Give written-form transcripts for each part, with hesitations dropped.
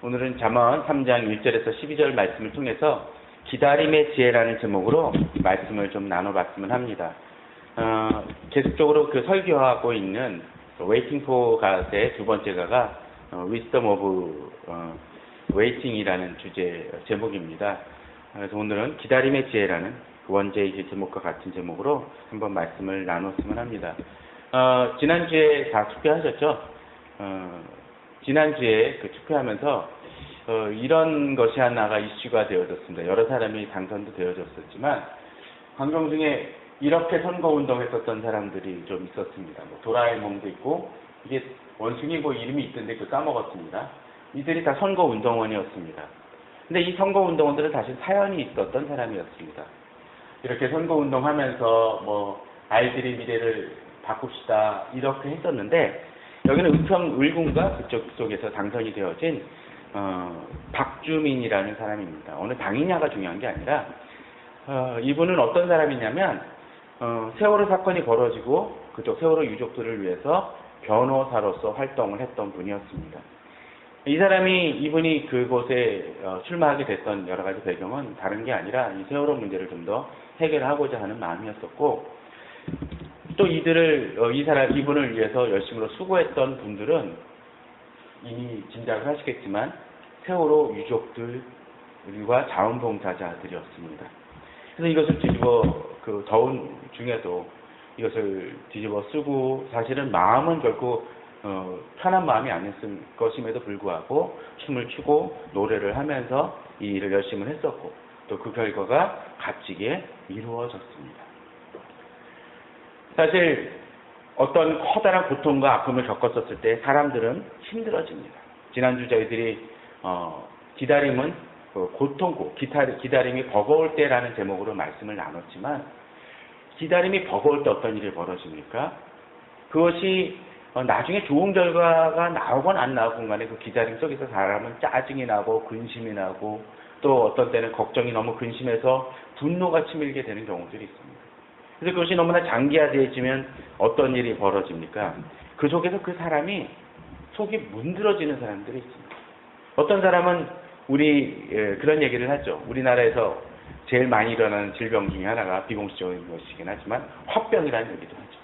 오늘은 잠언 3장 1절에서 12절 말씀을 통해서 기다림의 지혜라는 제목으로 말씀을 좀 나눠봤으면 합니다. 계속적으로 그 설교하고 있는 Waiting for God의 두 번째 가가 Wisdom of Waiting이라는 주제 제목입니다. 그래서 오늘은 기다림의 지혜라는 원제의 제목과 같은 제목으로 한번 말씀을 나눴으면 합니다. 지난주에 다 투표하셨죠? 지난주에 그 투표하면서 이런 것이 하나가 이슈가 되어졌습니다. 여러 사람이 당선도 되어졌었지만 광경 중에 이렇게 선거운동 했었던 사람들이 좀 있었습니다. 뭐 도라에몽도 있고 이게 원숭이 뭐 이름이 있던데 그 까먹었습니다. 이들이 다 선거운동원이었습니다. 근데 이 선거운동원들은 사실 사연이 있었던 사람이었습니다. 이렇게 선거운동하면서 뭐 아이들의 미래를 바꿉시다 이렇게 했었는데 여기는 은평 을군가 그쪽 속에서 당선이 되어진 박주민이라는 사람입니다. 어느 당이냐가 중요한 게 아니라 이분은 어떤 사람이냐면 세월호 사건이 벌어지고 그쪽 세월호 유족들을 위해서 변호사로서 활동을 했던 분이었습니다. 이분이 그곳에 출마하게 됐던 여러 가지 배경은 다른 게 아니라 이 세월호 문제를 좀 더 해결하고자 하는 마음이었었고 또 이분을 위해서 열심으로 수고했던 분들은 이미 짐작을 하시겠지만 세월호 유족들과 자원봉사자들이었습니다. 그래서 이것을 그 더운 중에도 이것을 뒤집어 쓰고 사실은 마음은 결코 편한 마음이 아니었을 것임에도 불구하고 춤을 추고 노래를 하면서 이 일을 열심히 했었고 또 그 결과가 값지게 이루어졌습니다. 사실 어떤 커다란 고통과 아픔을 겪었었을 때 사람들은 힘들어집니다. 지난주 저희들이 기다림은 고통고 기다림이 버거울 때라는 제목으로 말씀을 나눴지만 기다림이 버거울 때 어떤 일이 벌어집니까? 그것이 나중에 좋은 결과가 나오건 안 나오건 간에 그 기다림 속에서 사람은 짜증이 나고 근심이 나고 또 어떤 때는 걱정이 너무 근심해서 분노가 치밀게 되는 경우들이 있습니다. 그래서 그것이 너무나 장기화되어지면 어떤 일이 벌어집니까? 그 속에서 그 사람이 속이 문드러지는 사람들이 있습니다. 어떤 사람은 그런 얘기를 하죠. 우리나라에서 제일 많이 일어나는 질병 중에 하나가 비공식적인 것이긴 하지만 화병이라는 얘기도 하죠.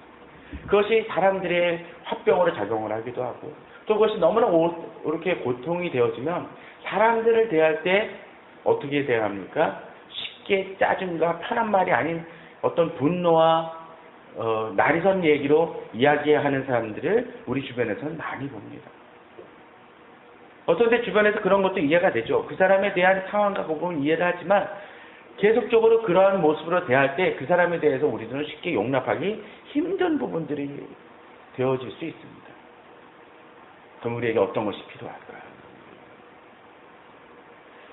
그것이 사람들의 화병으로 작용을 하기도 하고 또 그것이 너무나 이렇게 고통이 되어지면 사람들을 대할 때 어떻게 대합니까? 쉽게 짜증과 편한 말이 아닌 어떤 분노와 날이선 얘기로 이야기하는 사람들을 우리 주변에서는 많이 봅니다. 어떤 때 주변에서 그런 것도 이해가 되죠. 그 사람에 대한 상황과 부분은 이해를 하지만 계속적으로 그러한 모습으로 대할 때 그 사람에 대해서 우리들은 쉽게 용납하기 힘든 부분들이 되어질 수 있습니다. 그럼 우리에게 어떤 것이 필요할까요?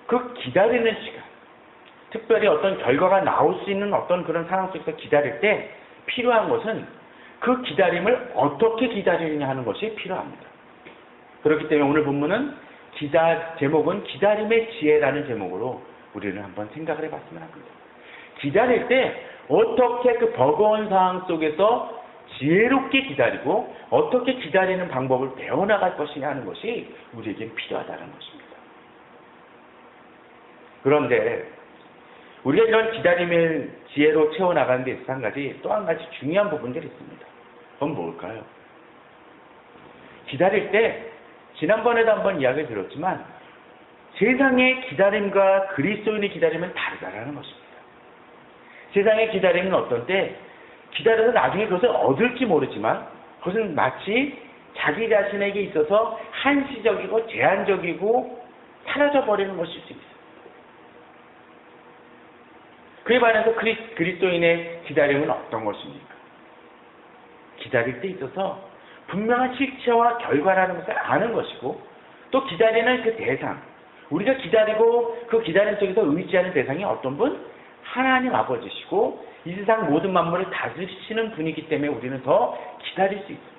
그 기다리는 시간, 특별히 어떤 결과가 나올 수 있는 어떤 그런 상황 속에서 기다릴 때 필요한 것은 그 기다림을 어떻게 기다리느냐 하는 것이 필요합니다. 그렇기 때문에 오늘 본문은 제목은 기다림의 지혜라는 제목으로 우리는 한번 생각을 해봤으면 합니다. 기다릴 때 어떻게 그 버거운 상황 속에서 지혜롭게 기다리고 어떻게 기다리는 방법을 배워나갈 것이냐 하는 것이 우리에게 필요하다는 것입니다. 그런데 우리가 이런 기다림의 지혜로 채워나가는 데 있어서 또 한 가지 중요한 부분들이 있습니다. 그건 뭘까요? 기다릴 때 지난번에도 한번 이야기를 드렸지만 세상의 기다림과 그리스도인의 기다림은 다르다는 것입니다. 세상의 기다림은 어떤 때 기다려서 나중에 그것을 얻을지 모르지만 그것은 마치 자기 자신에게 있어서 한시적이고 제한적이고 사라져버리는 것일 수 있습니다. 그에 반해서 그리스도인의 기다림은 어떤 것입니까? 기다릴 때 있어서 분명한 실체와 결과라는 것을 아는 것이고 또 기다리는 그 대상, 우리가 기다리고 그 기다림 속에서 의지하는 대상이 어떤 분? 하나님 아버지시고 이 세상 모든 만물을 다스리시는 분이기 때문에 우리는 더 기다릴 수 있습니다.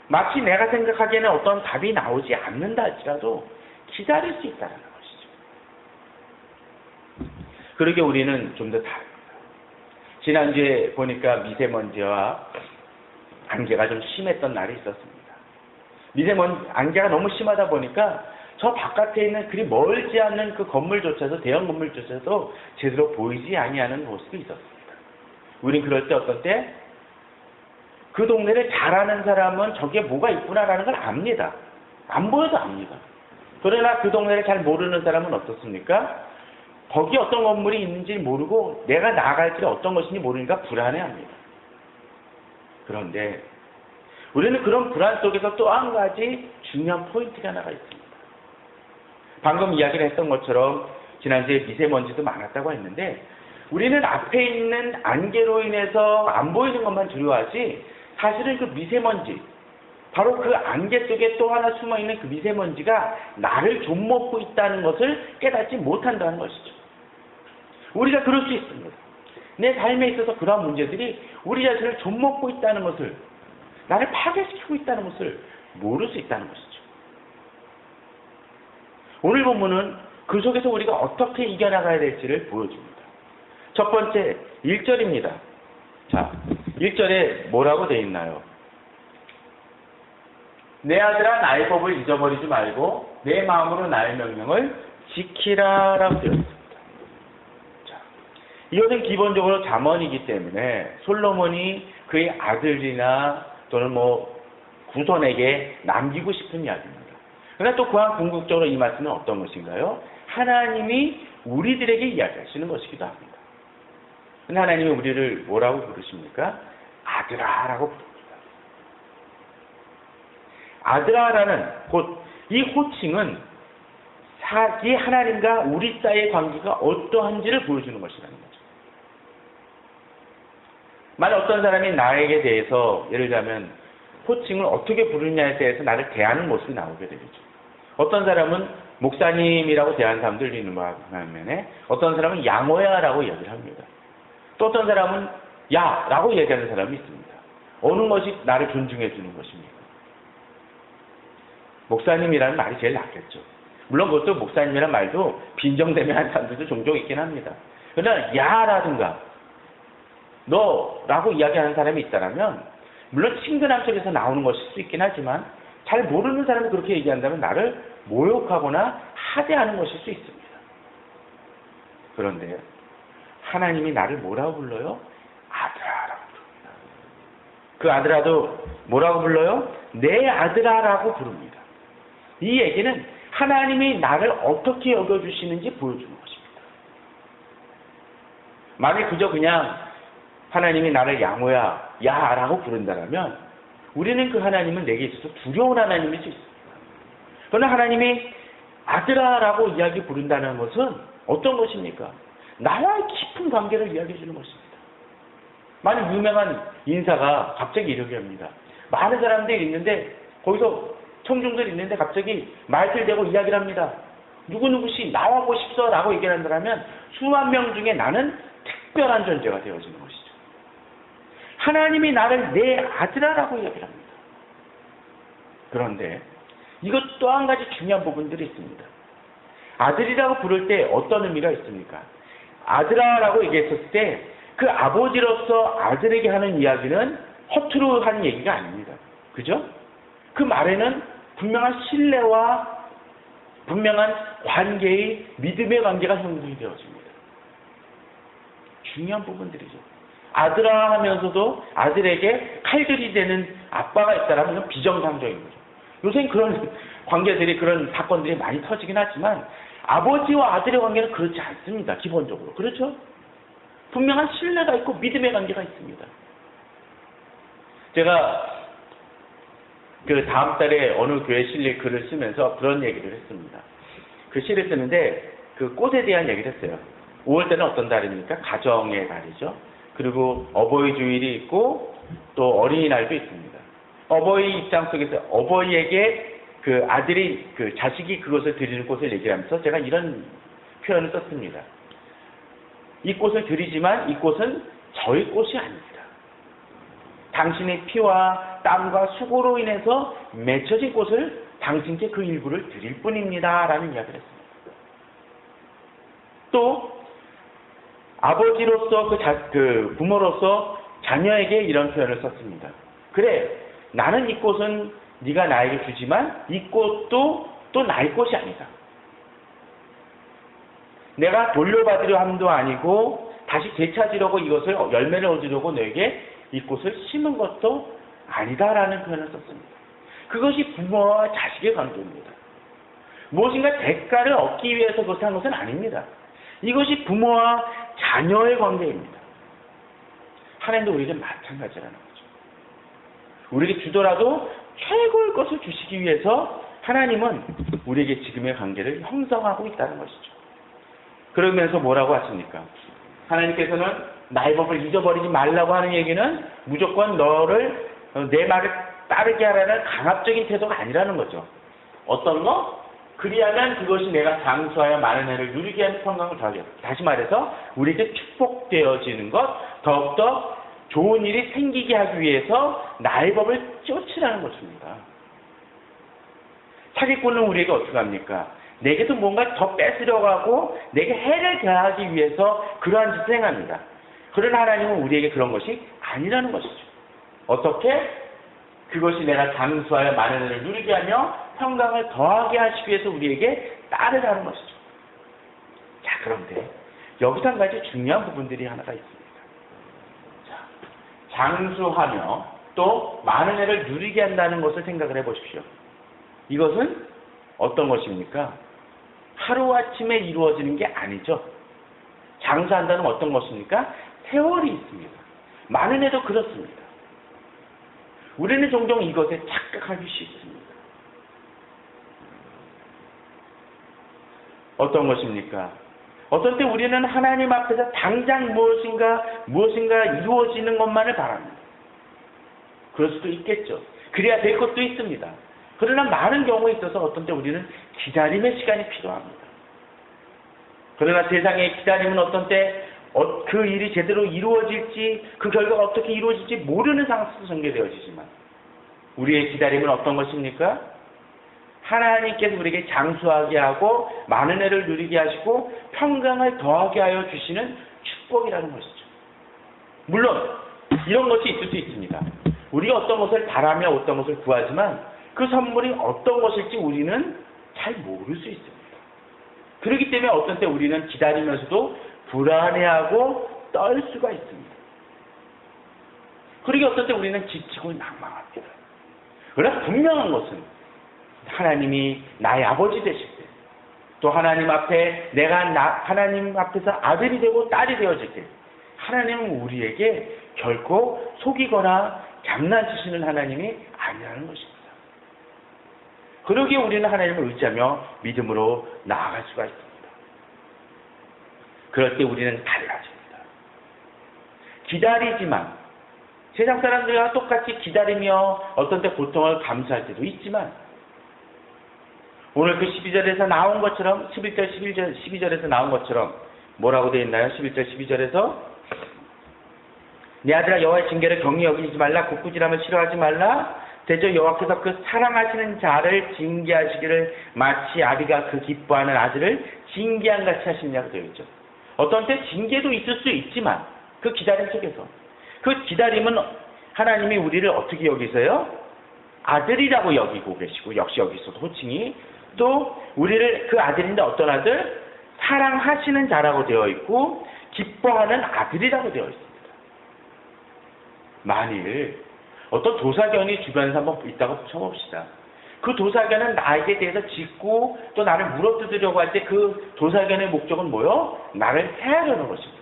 마치 내가 생각하기에는 어떤 답이 나오지 않는다 할지라도 기다릴 수 있다는 것이죠. 그러게 우리는 좀 더 다릅니다. 지난주에 보니까 미세먼지와 안개가 좀 심했던 날이 있었습니다. 미세먼지, 안개가 너무 심하다 보니까 저 바깥에 있는 그리 멀지 않는 그 건물조차도, 대형 건물조차도 제대로 보이지 아니하는 모습이 있었습니다. 우린 그럴 때 어떤 때 그 동네를 잘 아는 사람은 저게 뭐가 있구나라는 걸 압니다. 안 보여도 압니다. 그러나 그 동네를 잘 모르는 사람은 어떻습니까? 거기 어떤 건물이 있는지 모르고 내가 나아갈 길이 어떤 것인지 모르니까 불안해합니다. 그런데 우리는 그런 불안 속에서 또 한 가지 중요한 포인트가 하나가 있습니다. 방금 이야기를 했던 것처럼 지난주에 미세먼지도 많았다고 했는데 우리는 앞에 있는 안개로 인해서 안 보이는 것만 두려워하지 사실은 그 미세먼지, 바로 그 안개 속에 또 하나 숨어있는 그 미세먼지가 나를 좀먹고 있다는 것을 깨닫지 못한다는 것이죠. 우리가 그럴 수 있습니다. 내 삶에 있어서 그러한 문제들이 우리 자신을 좀먹고 있다는 것을, 나를 파괴시키고 있다는 것을 모를 수 있다는 것이죠. 오늘 본문은 그 속에서 우리가 어떻게 이겨나가야 될지를 보여줍니다. 첫 번째, 1절입니다. 자, 1절에 뭐라고 되어 있나요? 내 아들아 나의 법을 잊어버리지 말고 내 마음으로 나의 명령을 지키라 라고 되어 있습니다. 자, 이것은 기본적으로 잠언이기 때문에 솔로몬이 그의 아들이나 또는 구손에게 남기고 싶은 이야기입니다. 그러나 또 그와 궁극적으로 이 말씀은 어떤 것인가요? 하나님이 우리들에게 이야기하시는 것이기도 합니다. 하나님이 우리를 뭐라고 부르십니까? 아들아라고 부릅니다. 아들아라는 이 호칭은 이 하나님과 우리 사이의 관계가 어떠한지를 보여주는 것이라는 거죠. 만약 어떤 사람이 나에게 대해서 예를 들자면 호칭을 어떻게 부르느냐에 대해서 나를 대하는 모습이 나오게 되죠. 어떤 사람은 목사님이라고 대하는 사람들이 있는 반면에 어떤 사람은 양호야라고 이야기를 합니다. 또 어떤 사람은 야라고 얘기하는 사람이 있습니다. 어느 것이 나를 존중해 주는 것입니까? 목사님이라는 말이 제일 낫겠죠. 물론 그것도 목사님이라는 말도 빈정대면한 사람들도 종종 있긴 합니다. 그러나 야라든가 너라고 이야기하는 사람이 있다면 물론 친근함 속에서 나오는 것일 수 있긴 하지만 잘 모르는 사람이 그렇게 얘기한다면 나를 모욕하거나 하대하는 것일 수 있습니다. 그런데 하나님이 나를 뭐라고 불러요? 아들아라고 부릅니다. 그 아들아도 뭐라고 불러요? 내 아들아라고 부릅니다. 이 얘기는 하나님이 나를 어떻게 여겨주시는지 보여주는 것입니다. 만약 그저 그냥 하나님이 나를 양호야, 야라고 부른다면 우리는 그 하나님은 내게 있어서 두려운 하나님일 수 있습니다. 그러나 하나님이 아들아라고 이야기 부른다는 것은 어떤 것입니까? 나와의 깊은 관계를 이야기해 주는 것입니다. 많은 유명한 인사가 갑자기 이렇게 합니다. 많은 사람들이 있는데 거기서 청중들이 있는데 갑자기 말을 대고 이야기를 합니다. 누구누구씨 나와보고 싶어 라고 얘기를 한다면 수만 명 중에 나는 특별한 존재가 되어지는 것이죠. 하나님이 나를 내 아들아라고 이야기를 합니다. 그런데 이것 또 한 가지 중요한 부분들이 있습니다. 아들이라고 부를 때 어떤 의미가 있습니까? 아들아라고 얘기했을 때 그 아버지로서 아들에게 하는 이야기는 허투루 하는 얘기가 아닙니다. 그죠? 그 말에는 분명한 신뢰와 분명한 관계의 믿음의 관계가 형성이 되어집니다. 중요한 부분들이죠. 아들아 하면서도 아들에게 칼들이 되는 아빠가 있다라면 이건 비정상적인 거죠. 요새는 그런 관계들이, 그런 사건들이 많이 터지긴 하지만 아버지와 아들의 관계는 그렇지 않습니다. 기본적으로. 그렇죠? 분명한 신뢰가 있고 믿음의 관계가 있습니다. 제가 그 다음 달에 어느 교회 실릴 글을 쓰면서 그런 얘기를 했습니다. 그 시를 쓰는데 그 꽃에 대한 얘기를 했어요. 5월달은 어떤 달입니까? 가정의 달이죠. 그리고 어버이 주일이 있고 또 어린이날도 있습니다. 어버이 입장 속에서 어버이에게 그 아들이, 그 자식이 그것을 드리는 꽃을 얘기하면서 제가 이런 표현을 썼습니다. 이 꽃을 드리지만 이 꽃은 저의 꽃이 아닙니다. 당신의 피와 땀과 수고로 인해서 맺혀진 꽃을 당신께 그 일부를 드릴 뿐입니다. 라는 이야기를 했습니다. 또 아버지로서 그 부모로서 자녀에게 이런 표현을 썼습니다. 그래, 나는 이 꽃은 네가 나에게 주지만 이 꽃도 또 나의 꽃이 아니다. 내가 돌려받으려 함도 아니고 다시 되찾으려고 이것을 열매를 얻으려고 너에게 이 꽃을 심은 것도 아니다라는 표현을 썼습니다. 그것이 부모와 자식의 관계입니다. 무엇인가 대가를 얻기 위해서 그것을 한 것은 아닙니다. 이것이 부모와 자녀의 관계입니다. 하나님도 우리에게 마찬가지라는 거죠. 우리에게 주더라도 최고의 것을 주시기 위해서 하나님은 우리에게 지금의 관계를 형성하고 있다는 것이죠. 그러면서 뭐라고 하십니까? 하나님께서는 나의 법을 잊어버리지 말라고 하는 얘기는 무조건 너를 내 말을 따르게 하라는 강압적인 태도가 아니라는 거죠. 어떤 거? 그리하면 그것이 내가 장수하여 많은 해를 누리게 하는 평강을 더하게. 다시 말해서 우리에게 축복되어지는 것, 더욱더 좋은 일이 생기게 하기 위해서 나의 법을 쫓으라는 것입니다. 사기꾼은 우리에게 어떻게 합니까? 내게도 뭔가 더 뺏으려고 하고 내게 해를 가하기 위해서 그러한 짓을 행합니다. 그러나 하나님은 우리에게 그런 것이 아니라는 것이죠. 어떻게? 그것이 내가 장수하여 많은 해를 누리게 하며 평강을 더하게 하시기 위해서 우리에게 따르라는 것이죠. 자, 그런데 여기서 한 가지 중요한 부분들이 하나가 있습니다. 자, 장수하며 또 많은 해를 누리게 한다는 것을 생각을 해보십시오. 이것은 어떤 것입니까? 하루아침에 이루어지는 게 아니죠. 장수한다는 어떤 것입니까? 세월이 있습니다. 많은 해도 그렇습니다. 우리는 종종 이것에 착각하기 쉽습니다. 어떤 것입니까? 어떤 때 우리는 하나님 앞에서 당장 무엇인가 이루어지는 것만을 바랍니다. 그럴 수도 있겠죠. 그래야 될 것도 있습니다. 그러나 많은 경우에 있어서 어떤 때 우리는 기다림의 시간이 필요합니다. 그러나 세상의 기다림은 어떤 때 그 일이 제대로 이루어질지 그 결과가 어떻게 이루어질지 모르는 상황에서 전개되어지지만 우리의 기다림은 어떤 것입니까? 하나님께서 우리에게 장수하게 하고 많은 해를 누리게 하시고 평강을 더하게 하여 주시는 축복이라는 것이죠. 물론 이런 것이 있을 수 있습니다. 우리가 어떤 것을 바라며 어떤 것을 구하지만 그 선물이 어떤 것일지 우리는 잘 모를 수 있습니다. 그렇기 때문에 어떤 때 우리는 기다리면서도 불안해하고 떨 수가 있습니다. 그러기 어떤 때 우리는 지치고 낭망합니다. 그러나 분명한 것은 하나님이 나의 아버지 되실 때, 또 하나님 앞에 하나님 앞에서 아들이 되고 딸이 되어질 때, 하나님은 우리에게 결코 속이거나 장난치시는 하나님이 아니라는 것입니다. 그러기에 우리는 하나님을 의지하며 믿음으로 나아갈 수가 있습니다. 그럴 때 우리는 달라집니다. 기다리지만 세상 사람들과 똑같이 기다리며 어떤 때 고통을 감수할 때도 있지만 오늘 그 12절에서 나온 것처럼 11절, 12절에서 나온 것처럼 뭐라고 되어 있나요? 11절, 12절에서 내 아들아 여호와의 징계를 경히 여기지 말라. 굳굳이함을 싫어하지 말라. 대저 여호와께서 그 사랑하시는 자를 징계하시기를 마치 아비가 그 기뻐하는 아들을 징계한 같이 하시냐고 되어 있죠. 어떤 때 징계도 있을 수 있지만 그 기다림 속에서 그 기다림은 하나님이 우리를 어떻게 여기세요? 아들이라고 여기고 계시고 역시 여기서도 호칭이 또 우리를 그 아들인데 어떤 아들? 사랑하시는 자라고 되어 있고 기뻐하는 아들이라고 되어 있습니다. 만일 어떤 도사견이 주변에서 한번 있다고 쳐봅시다. 그 도사견은 나에게 대해서 짖고 또 나를 물어뜯으려고 할 때 그 도사견의 목적은 뭐요? 나를 해하려는 것입니다.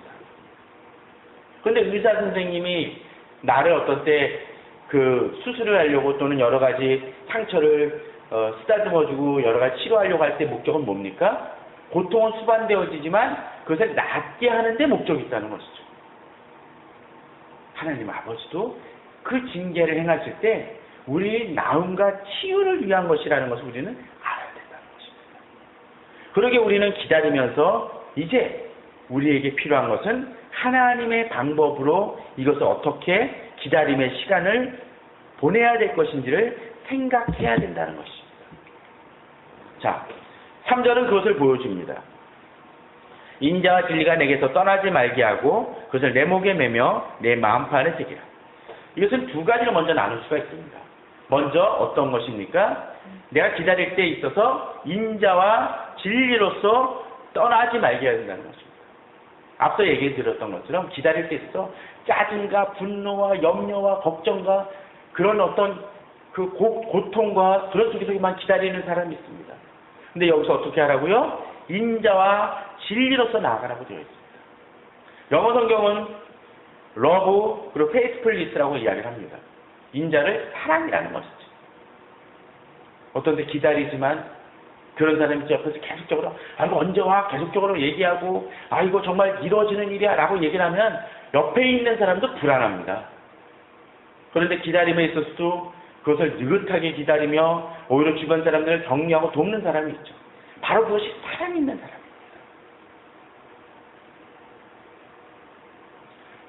그런데 의사 선생님이 나를 어떤 때 그 수술을 하려고 또는 여러 가지 상처를 쓰다듬어주고 여러 가지 치료하려고 할 때 목적은 뭡니까? 고통은 수반되어지지만 그것을 낫게 하는 데 목적이 있다는 것이죠. 하나님 아버지도 그 징계를 행하실 때 우리의 나음과 치유를 위한 것이라는 것을 우리는 알아야 된다는 것입니다. 그러게 우리는 기다리면서 이제 우리에게 필요한 것은 하나님의 방법으로 이것을 어떻게 기다림의 시간을 보내야 될 것인지를 생각해야 된다는 것입니다. 자, 3절은 그것을 보여줍니다. 인자와 진리가 내게서 떠나지 말게 하고 그것을 내 목에 매며 내 마음판에 새기라. 이것은 두 가지로 먼저 나눌 수가 있습니다. 먼저 어떤 것입니까? 내가 기다릴 때 있어서 인자와 진리로서 떠나지 말게 해야 된다는 것입니다. 앞서 얘기 드렸던 것처럼 기다릴 때 있어서 짜증과 분노와 염려와 걱정과 그런 어떤 그 고통과 그런 속에서만 기다리는 사람이 있습니다. 근데 여기서 어떻게 하라고요? 인자와 진리로서 나아가라고 되어 있습니다. 영어 성경은 love 그리고 faithfulness라고 이야기를 합니다. 인자를 사랑이라는 것이죠. 어떤 데 기다리지만 그런 사람이 옆에서 계속적으로 이거 언제 와? 계속적으로 얘기하고 이거 정말 이루어지는 일이야 라고 얘기를 하면 옆에 있는 사람도 불안합니다. 그런데 기다림에 있어서도 그것을 느긋하게 기다리며 오히려 주변 사람들을 격려하고 돕는 사람이 있죠. 바로 그것이 사랑 있는 사람입니다.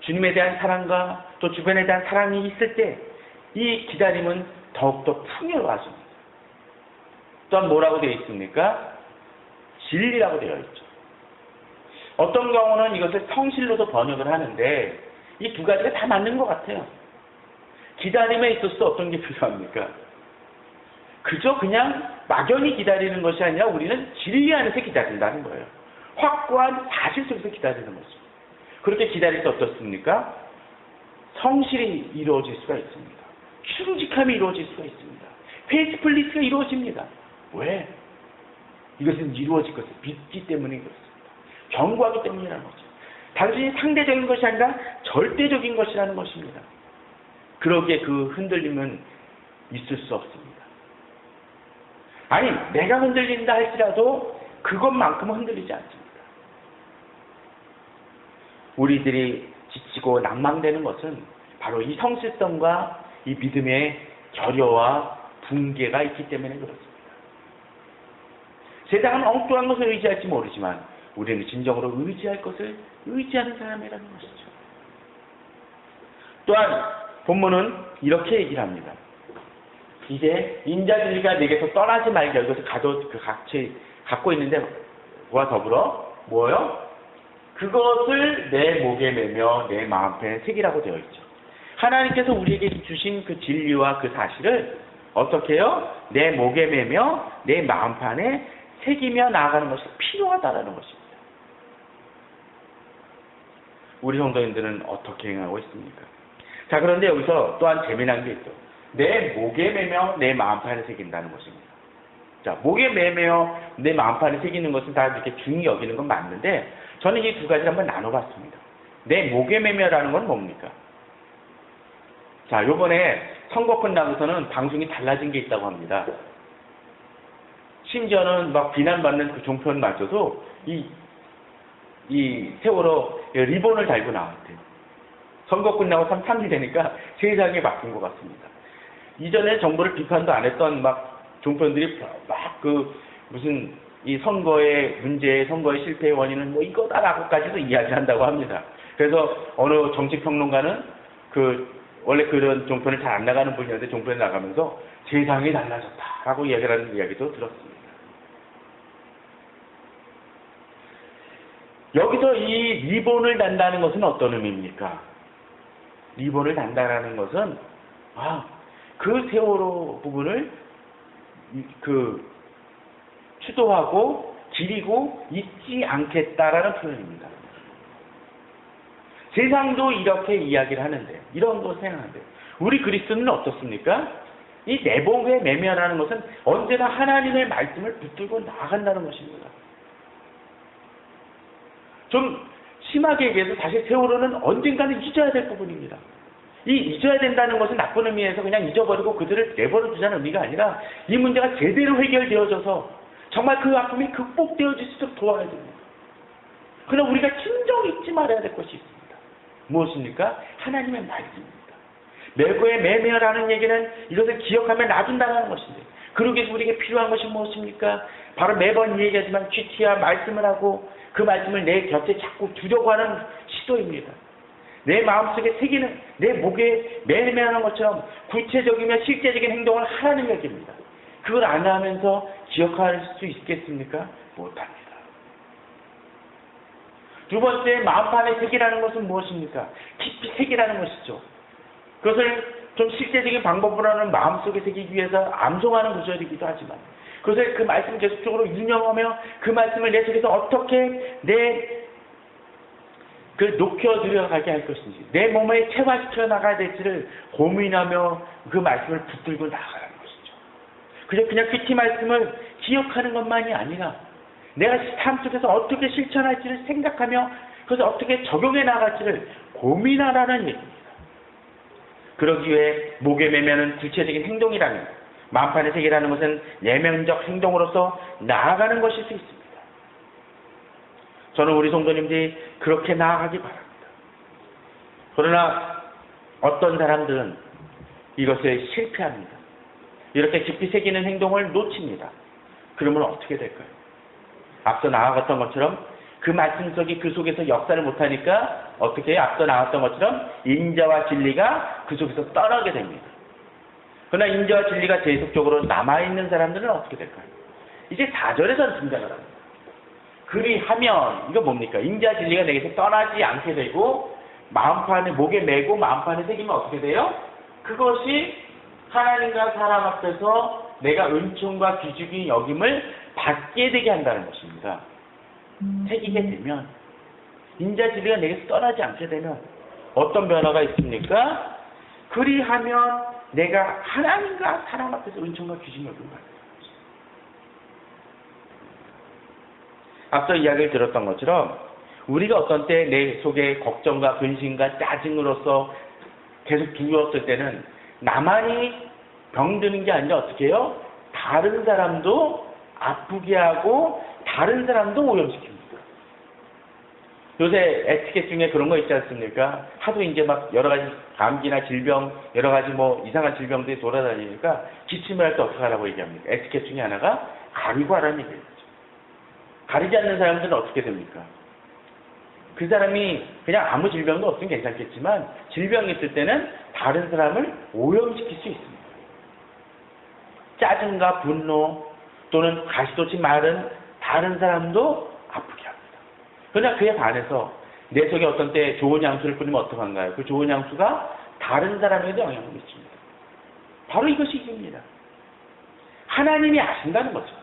주님에 대한 사랑과 또 주변에 대한 사랑이 있을 때 이 기다림은 더욱더 풍요로워집니다. 또한 뭐라고 되어 있습니까? 진리라고 되어 있죠. 어떤 경우는 이것을 성실로도 번역을 하는데 이 두 가지가 다 맞는 것 같아요. 기다림에 있어서 어떤 게 필요합니까? 그저 그냥 막연히 기다리는 것이 아니라 우리는 진리 안에서 기다린다는 거예요. 확고한 사실 속에서 기다리는 것입니다. 그렇게 기다릴 때 어떻습니까? 성실이 이루어질 수가 있습니다. 충직함이 이루어질 수가 있습니다. 페이스플리스가 이루어집니다. 왜? 이것은 이루어질 것을 믿기 때문에 그렇습니다. 경고하기 때문이라는 거죠. 단순히 상대적인 것이 아니라 절대적인 것이라는 것입니다. 그러기에 그 흔들림은 있을 수 없습니다. 아니, 내가 흔들린다 할지라도 그것만큼은 흔들리지 않습니다. 우리들이 지치고 낭망되는 것은 바로 이 성실성과 이 믿음의 결여와 붕괴가 있기 때문에 그렇습니다. 세상은 엉뚱한 것을 의지할지 모르지만 우리는 진정으로 의지할 것을 의지하는 사람이라는 것이죠. 또한 본문은 이렇게 얘기를 합니다. 이제 인자진리가 내게서 떠나지 말게 이것을 같이 갖고 있는데 그와 더불어 뭐요? 그것을 내 목에 매며 내 마음편에 새기라고 되어 있죠. 하나님께서 우리에게 주신 그 진리와 그 사실을 어떻게 해요? 내 목에 매며 내 마음판에 새기며 나아가는 것이 필요하다라는 것입니다. 우리 성도님들은 어떻게 행하고 있습니까? 자, 그런데 여기서 또한 재미난 게 있죠. 내 목에 매며 내 마음판에 새긴다는 것입니다. 자, 목에 매며 내 마음판에 새기는 것은 다 이렇게 중히 여기는 건 맞는데 저는 이 두 가지를 한번 나눠봤습니다. 내 목에 매며라는 건 뭡니까? 자, 요번에 선거 끝나고서는 방송이 달라진 게 있다고 합니다. 심지어는 막 비난받는 그 종편마저도 이 세월호 리본을 달고 나왔대요. 선거 끝나고 3일 되니까 세상이 바뀐 것 같습니다. 이전에 정부를 비판도 안 했던 막 종편들이 막 무슨 이 선거의 문제, 선거의 실패의 원인은 뭐 이거다라고까지도 이야기를 한다고 합니다. 그래서 어느 정치평론가는 원래 그런 종편을 잘 안 나가는 분이었는데 종편에 나가면서 세상이 달라졌다라고 이야기를 하는 이야기도 들었습니다. 여기서 이 리본을 단다는 것은 어떤 의미입니까? 리본을 단다라는 것은 그 세월호 부분을 추도하고 기리고 잊지 않겠다라는 표현입니다. 세상도 이렇게 이야기를 하는데 이런 것을 생각하는데 우리 그리스도는 어떻습니까? 이 내복에 매면하는 것은 언제나 하나님의 말씀을 붙들고 나아간다는 것입니다. 좀 심하게 얘기해서 사실 세월호는 언젠가는 잊어야 될 부분입니다. 이 잊어야 된다는 것은 나쁜 의미에서 그냥 잊어버리고 그들을 내버려 두자는 의미가 아니라 이 문제가 제대로 해결되어져서 정말 그 아픔이 극복되어질 수 있도록 도와야 됩니다. 그러나 우리가 진정 잊지 말아야 될 것이 있습니다. 무엇입니까? 하나님의 말씀입니다. 내부에 매매라는 얘기는 이것을 기억하며 놔둔다는 것인데 그러기 위해서 우리에게 필요한 것이 무엇입니까? 바로 매번 얘기하지만 GT와 말씀을 하고 그 말씀을 내 곁에 자꾸 두려고 하는 시도입니다. 내 마음속에 새기는 내 목에 매매하는 것처럼 구체적이며 실제적인 행동을 하라는 얘기입니다. 그걸 안 하면서 기억할 수 있겠습니까? 못합니다. 두 번째, 마음판에 새기라는 것은 무엇입니까? 깊이 새기라는 것이죠. 그것을 좀 실제적인 방법으로는 마음속에 새기기 위해서 암송하는 구절이기도 하지만 그것을 그 말씀을 계속적으로 인용하며 그 말씀을 내 속에서 어떻게 녹여 들여가게 할 것인지 내 몸에 체화시켜 나가야 될지를 고민하며 그 말씀을 붙들고 나가라는 것이죠. 그냥 큐티 말씀을 기억하는 것만이 아니라 내가 삶 속에서 어떻게 실천할지를 생각하며 그것을 어떻게 적용해 나갈지를 고민하라는 얘기입니다. 그러기 위해 목에 매면은 구체적인 행동이라는 것, 만판의 세계라는 것은 내면적 행동으로서 나아가는 것일 수 있습니다. 저는 우리 성도님들이 그렇게 나아가기 바랍니다. 그러나 어떤 사람들은 이것에 실패합니다. 이렇게 깊이 새기는 행동을 놓칩니다. 그러면 어떻게 될까요? 앞서 나아갔던 것처럼 그 말씀 속이 그 속에서 역사를 못하니까 어떻게 해요? 앞서 나왔던 것처럼 인자와 진리가 그 속에서 떠나게 됩니다. 그러나 인자와 진리가 계속적으로 남아있는 사람들은 어떻게 될까요? 이제 4절에서 등장을 합니다. 그리하면 이거 뭡니까? 인자와 진리가 내게서 떠나지 않게 되고 마음판에 목에 매고 마음판에 새기면 어떻게 돼요? 그것이 하나님과 사람 앞에서 내가 은총과 귀중히 여김을 받게 되게 한다는 것입니다. 새기게 되면 인자 진리가 내게서 떠나지 않게 되면 어떤 변화가 있습니까? 그리하면 내가 하나님과 사람 앞에서 은총과 귀중히 여김을 받는 것입니다. 앞서 이야기를 들었던 것처럼 우리가 어떤 때 내 속에 걱정과 근심과 짜증으로서 계속 두었을 때는 나만이 병드는 게 아니라 어떻게 해요? 다른 사람도 아프게 하고 다른 사람도 오염시킵니다. 요새 에티켓 중에 그런 거 있지 않습니까? 하도 이제 막 여러 가지 감기나 질병, 여러 가지 뭐 이상한 질병들이 돌아다니니까 기침을 할 때 어떻게 하라고 얘기합니까? 에티켓 중에 하나가 가리고 하라는 얘기죠. 가리지 않는 사람들은 어떻게 됩니까? 그 사람이 그냥 아무 질병도 없으면 괜찮겠지만 질병이 있을 때는 다른 사람을 오염시킬 수 있습니다. 짜증과 분노 또는 가시돋친 말은 다른 사람도 아프게 합니다. 그러나 그에 반해서 내 속에 어떤 때 좋은 향수를 뿌리면 어떡한가요? 그 좋은 향수가 다른 사람에게도 영향을 미칩니다. 바로 이것이 이깁니다. 하나님이 아신다는 거죠.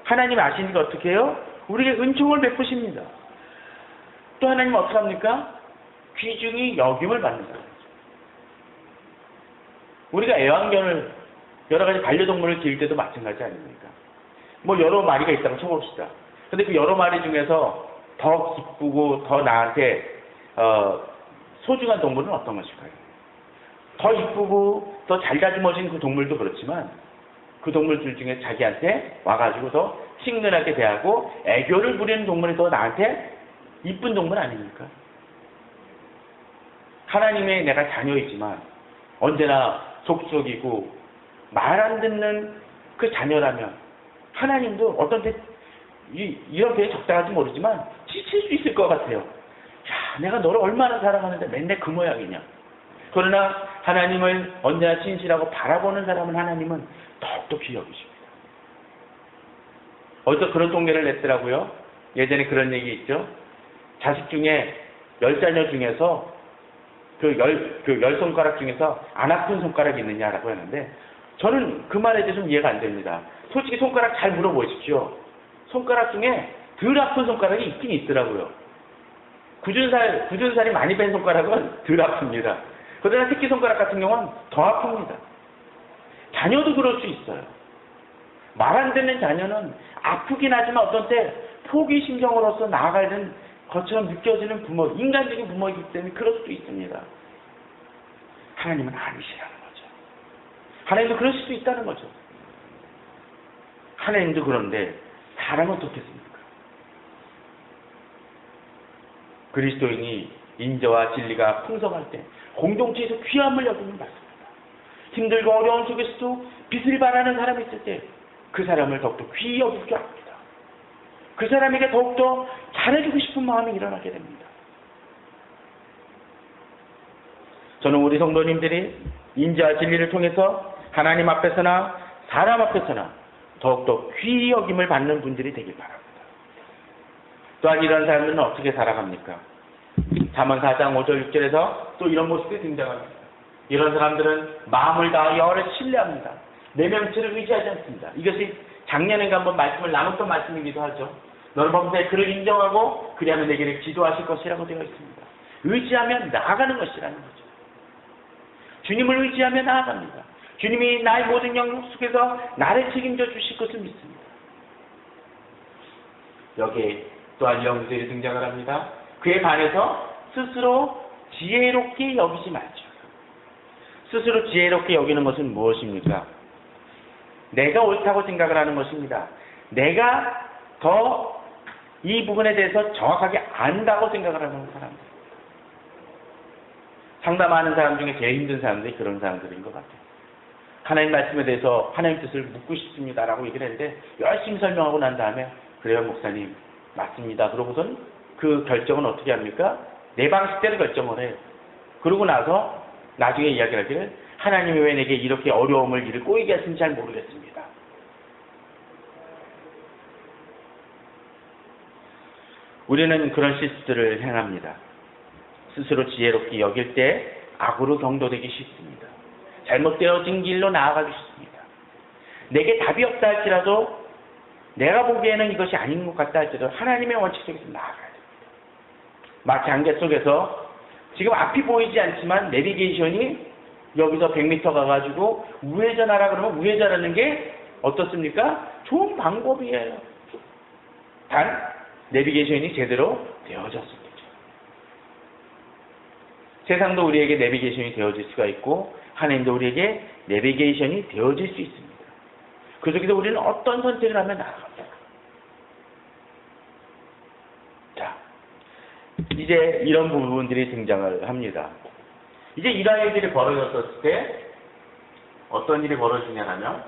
하나님이 아시니까 어떻게 해요? 우리에게 은총을 베푸십니다. 또 하나님은 어떻게 합니까? 귀중히 여김을 받는다는 거죠. 우리가 애완견을 여러 가지 반려동물을 기를 때도 마찬가지 아닙니까? 뭐 여러 마리가 있다고 쳐봅시다. 근데 그 여러 마리 중에서 더 기쁘고 더 나한테 소중한 동물은 어떤 것일까요? 더 이쁘고 더 잘 다듬어진 그 동물도 그렇지만 그 동물들 중에 자기한테 와가지고 더 친근하게 대하고 애교를 부리는 동물이 더 나한테 이쁜 동물 아닙니까? 하나님의 내가 자녀이지만 언제나 속속이고 말 안 듣는 그 자녀라면 하나님도 어떤 때 이런 표현이 적당한지 모르지만 지칠 수 있을 것 같아요. 야, 내가 너를 얼마나 사랑하는데 맨날 그 모양이냐. 그러나 하나님을 언제나 진실하고 바라보는 사람은 하나님은 더욱더 귀히 여기십니다. 어디서 그런 통계를 냈더라고요. 예전에 그런 얘기 있죠. 자식 중에 10자녀 중에서 그 10손가락 중에서 안 아픈 손가락이 있느냐라고 하는데 저는 그 말에 대해서 좀 이해가 안 됩니다. 솔직히 손가락 잘 물어보십시오. 손가락 중에 덜 아픈 손가락이 있긴 있더라고요. 굳은 살이 많이 뺀 손가락은 덜 아픕니다. 그러나 새끼손가락 같은 경우는 더 아픕니다. 자녀도 그럴 수 있어요. 말 안 듣는 자녀는 아프긴 하지만 어떤 때 포기심경으로서 나아가는 것처럼 느껴지는 부모, 인간적인 부모이기 때문에 그럴 수도 있습니다. 하나님은 아니시라는 거죠. 하나님도 그럴 수도 있다는 거죠. 하나님도 그런데 사람은 어떻겠습니까? 그리스도인이 인자와 진리가 풍성할 때 공동체에서 귀함을 여기는 맞습니다. 힘들고 어려운 속에서도 빛을 발하는 사람이 있을 때 그 사람을 더욱더 귀히 여기게 합니다. 그 사람에게 더욱더 잘해주고 싶은 마음이 일어나게 됩니다. 저는 우리 성도님들이 인자와 진리를 통해서 하나님 앞에서나 사람 앞에서나 더욱더 귀히 여김을 받는 분들이 되길 바랍니다. 또한 이런 사람들은 어떻게 살아갑니까? 잠언 4장 5절 6절에서 또 이런 모습이 등장합니다. 이런 사람들은 마음을 다하여 여호와를 신뢰합니다. 내 명체를 의지하지 않습니다. 이것이 작년에 한번 말씀을 나눴던 말씀이기도 하죠. 너는 범사에 그를 인정하고 그리하면 내게 기도하실 것이라고 되어 있습니다. 의지하면 나아가는 것이라는 거죠. 주님을 의지하며 나아갑니다. 주님이 나의 모든 영역 속에서 나를 책임져 주실 것을 믿습니다. 여기에 또한 영들이 등장을 합니다. 그에 반해서 스스로 지혜롭게 여기지 말죠. 스스로 지혜롭게 여기는 것은 무엇입니까? 내가 옳다고 생각을 하는 것입니다. 내가 더 이 부분에 대해서 정확하게 안다고 생각을 하는 사람들. 상담하는 사람 중에 제일 힘든 사람들이 그런 사람들인 것 같아요. 하나님 말씀에 대해서 하나님 뜻을 묻고 싶습니다라고 얘기를 했는데 열심히 설명하고 난 다음에 그래요 목사님 맞습니다. 그러고선 그 결정은 어떻게 합니까? 내 방식대로 결정을 해요. 그러고 나서 나중에 이야기를 하기를 하나님이 왜 내게 이렇게 어려움을 일을 꼬이게 하신지 잘 모르겠습니다. 우리는 그런 실수들을 행합니다. 스스로 지혜롭게 여길 때 악으로 경도되기 쉽습니다. 잘못되어진 길로 나아가기 쉽습니다. 내게 답이 없다 할지라도 내가 보기에는 이것이 아닌 것 같다 할지라도 하나님의 원칙 속에서 나아가야 됩니다. 마치 안개 속에서 지금 앞이 보이지 않지만 내비게이션이 여기서 100m 가가지고 우회전하라 그러면 우회전하는 게 어떻습니까? 좋은 방법이에요. 단 내비게이션이 제대로 되어졌을 때죠. 세상도 우리에게 내비게이션이 되어질 수가 있고 하나님도 우리에게 내비게이션이 되어질 수 있습니다. 그 속에서 우리는 어떤 선택을 하면 나아갑니다. 자, 이제 이런 부분들이 등장을 합니다. 이제 이러한 일들이 벌어졌을 때 어떤 일이 벌어지냐면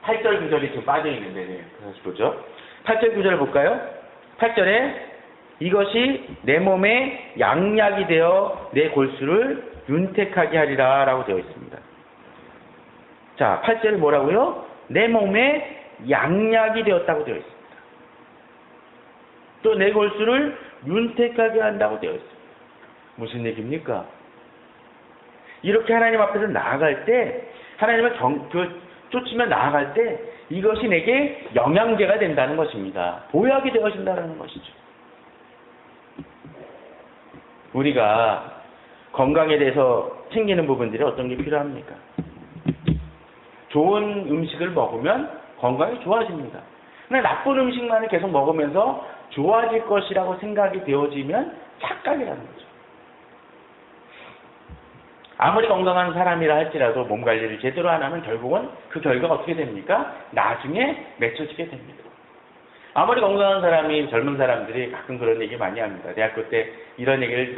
8절 9절이 지금 빠져있는데 다시 보죠. 8절 9절을 볼까요? 8절에 이것이 내 몸에 양약이 되어 내 골수를 윤택하게 하리라 라고 되어 있습니다. 자, 8절에 뭐라고요? 내 몸에 양약이 되었다고 되어 있습니다. 또 내 골수를 윤택하게 한다고 되어 있습니다. 무슨 얘기입니까? 이렇게 하나님 앞에서 나아갈 때 하나님을 쫓으며 나아갈 때 이것이 내게 영양제가 된다는 것입니다. 보약이 되어진다는 것이죠. 우리가 건강에 대해서 챙기는 부분들이 어떤 게 필요합니까? 좋은 음식을 먹으면 건강이 좋아집니다. 근데 나쁜 음식만을 계속 먹으면서 좋아질 것이라고 생각이 되어지면 착각이라는 거죠. 아무리 건강한 사람이라 할지라도 몸 관리를 제대로 안 하면 결국은 그 결과가 어떻게 됩니까? 나중에 맺혀지게 됩니다. 아무리 건강한 사람이 젊은 사람들이 가끔 그런 얘기 많이 합니다. 대학교 때 이런 얘기를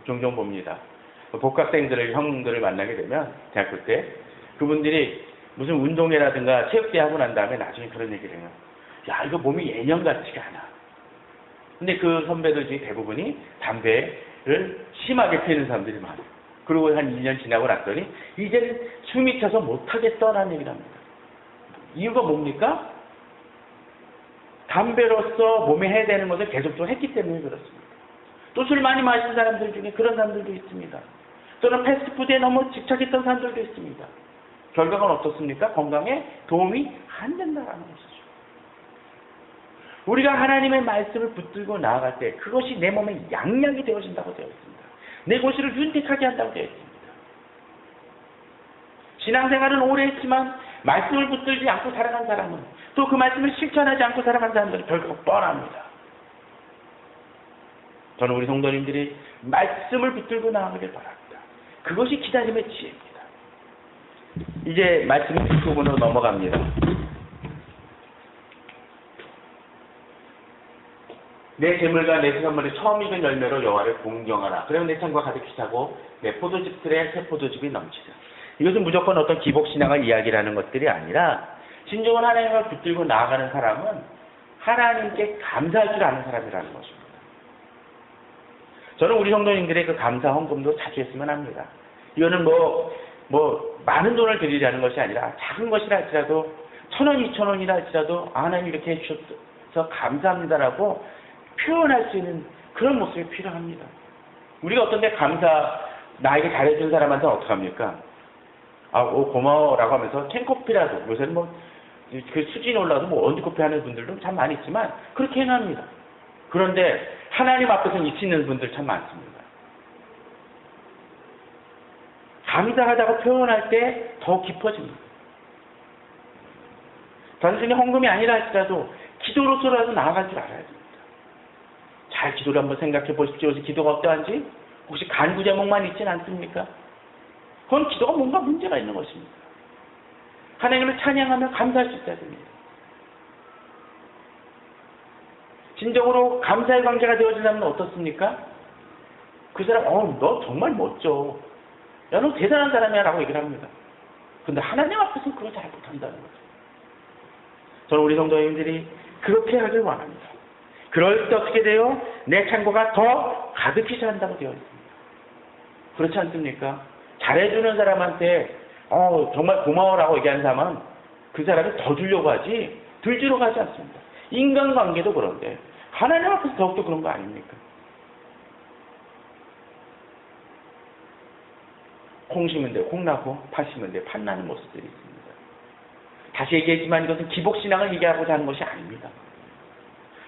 종종 봅니다. 복학생들을 형들을 만나게 되면 대학교 때 그분들이 무슨 운동회라든가 체육대회 하고 난 다음에 나중에 그런 얘기를 해요. 야, 이거 몸이 예년 같지가 않아. 근데 그 선배들 중에 대부분이 담배를 심하게 피우는 사람들이 많아요. 그리고 한 2년 지나고 났더니 이제는 숨이 차서 못하겠다라는 얘기를 합니다. 이유가 뭡니까? 담배로서 몸에 해야 되는 것을 계속 또 했기 때문에 그렇습니다. 또 술 많이 마시는 사람들 중에 그런 사람들도 있습니다. 또는 패스트푸드에 너무 집착했던 사람들도 있습니다. 결과는 어떻습니까? 건강에 도움이 안 된다는 것이죠. 우리가 하나님의 말씀을 붙들고 나아갈 때 그것이 내 몸에 양약이 되어진다고 되어 있습니다. 내 골수를 윤택하게 한다고 되어 있습니다. 신앙생활은 오래 했지만 말씀을 붙들지 않고 살아간 사람은 또 그 말씀을 실천하지 않고 살아간 사람들은 결국 뻔합니다. 저는 우리 성도님들이 말씀을 붙들고 나아가길 바랍니다. 그것이 기다림의 지혜입니다. 이제 말씀의 뒷부분으로 넘어갑니다. 내 재물과 내 수산물이 처음 익은 열매로 여호와를 공경하라. 그러면 내 창고가 가득히 차고 내 포도즙 틀에 새 포도즙이 넘치다. 이것은 무조건 어떤 기복신앙을 이야기하는 것들이 아니라 진정한 하나님을 붙들고 나아가는 사람은 하나님께 감사할 줄 아는 사람이라는 것입니다. 저는 우리 성도님들의 그 감사 헌금도 자주 했으면 합니다. 이거는 많은 돈을 드리려는 것이 아니라 작은 것이라 할지라도 1,000원, 2,000원이라 할지라도 하나님 이렇게 해주셔서 감사합니다라고 표현할 수 있는 그런 모습이 필요합니다. 우리가 어떤 데 나에게 잘해준 사람한테 어떡합니까? 고마워라고 하면서 캔커피라도, 요새는 그 수준이 올라도 원두커피 하는 분들도 참 많이 있지만, 그렇게 행합니다. 그런데 하나님 앞에서 잊히는 분들 참 많습니다. 감사하다고 표현할 때 더 깊어집니다. 단순히 헌금이 아니라 할지라도 기도로서라도 나아갈 줄 알아야 됩니다. 잘 기도를 한번 생각해 보십시오. 기도가 어떠한지? 혹시 간구 제목만 있진 않습니까? 그건 기도가 뭔가 문제가 있는 것입니다. 하나님을 찬양하며 감사할 수 있어야 됩니다. 진정으로 감사의 관계가 되어진다면 어떻습니까? 그 사람, 너 정말 멋져. 야, 너 대단한 사람이야 라고 얘기를 합니다. 근데 하나님 앞에서는 그걸 잘 못한다는 거죠. 저는 우리 성도님들이 그렇게 하길 원합니다. 그럴 때 어떻게 돼요? 내 창고가 더 가득히 찬다고 되어 있습니다. 그렇지 않습니까? 잘해주는 사람한테 정말 고마워라고 얘기하는 사람은 그 사람이 더 주려고 하지 덜 주려고 하지 않습니다. 인간관계도 그런데 하나님 앞에서 더욱더 그런 거 아닙니까? 콩 심은 데 콩나고 팥 심은 데 팥나는 모습들이 있습니다. 다시 얘기했지만 이것은 기복신앙을 얘기하고자 하는 것이 아닙니다.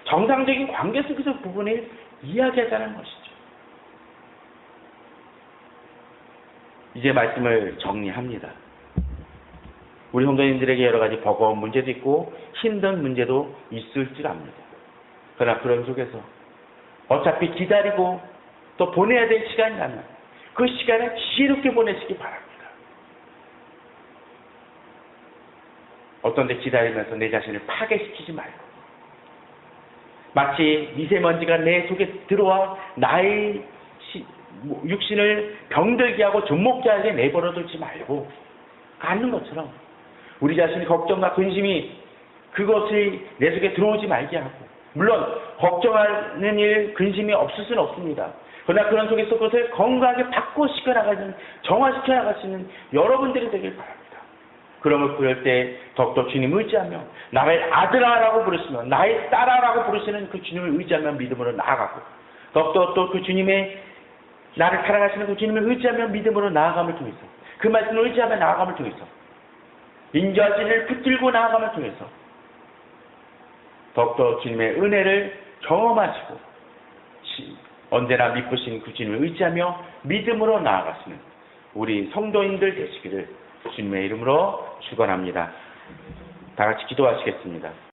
정상적인 관계 속에서 부분을 이야기하자는 것이죠. 이제 말씀을 정리합니다. 우리 성도님들에게 여러 가지 버거운 문제도 있고 힘든 문제도 있을 줄 압니다. 그러나 그런 속에서 어차피 기다리고 또 보내야 될 시간이 나면 그 시간을 지혜롭게 보내시기 바랍니다. 어떤 데 기다리면서 내 자신을 파괴시키지 말고 마치 미세먼지가 내 속에 들어와 나의 육신을 병들게 하고 좀먹게 하게 내버려두지 말고 갖는 것처럼 우리 자신의 걱정과 근심이 그것이 내 속에 들어오지 말게 하고 물론 걱정하는 일, 근심이 없을 수는 없습니다. 그러나 그런 속에서 그것을 건강하게 바꿔시켜 나가는 정화시켜 나갈 수 있는 여러분들이 되길 바랍니다. 그러면 그럴 때 더욱더 주님을 의지하며 나를 아들아라고 부르시며 나의 딸아라고 부르시는 그 주님을 의지하며 믿음으로 나아가고 더욱더 또 그 주님의 나를 사랑하시는 그 주님을 의지하며 믿음으로 나아감을 통해서 그 말씀을 의지하며 나아감을 통해서 인자진을 붙들고 나아감을 통해서 더욱더 주님의 은혜를 경험하시고 언제나 믿으신 그 주님을 의지하며 믿음으로 나아가시는 우리 성도인들 되시기를 주님의 이름으로 축원합니다. 다 같이 기도하시겠습니다.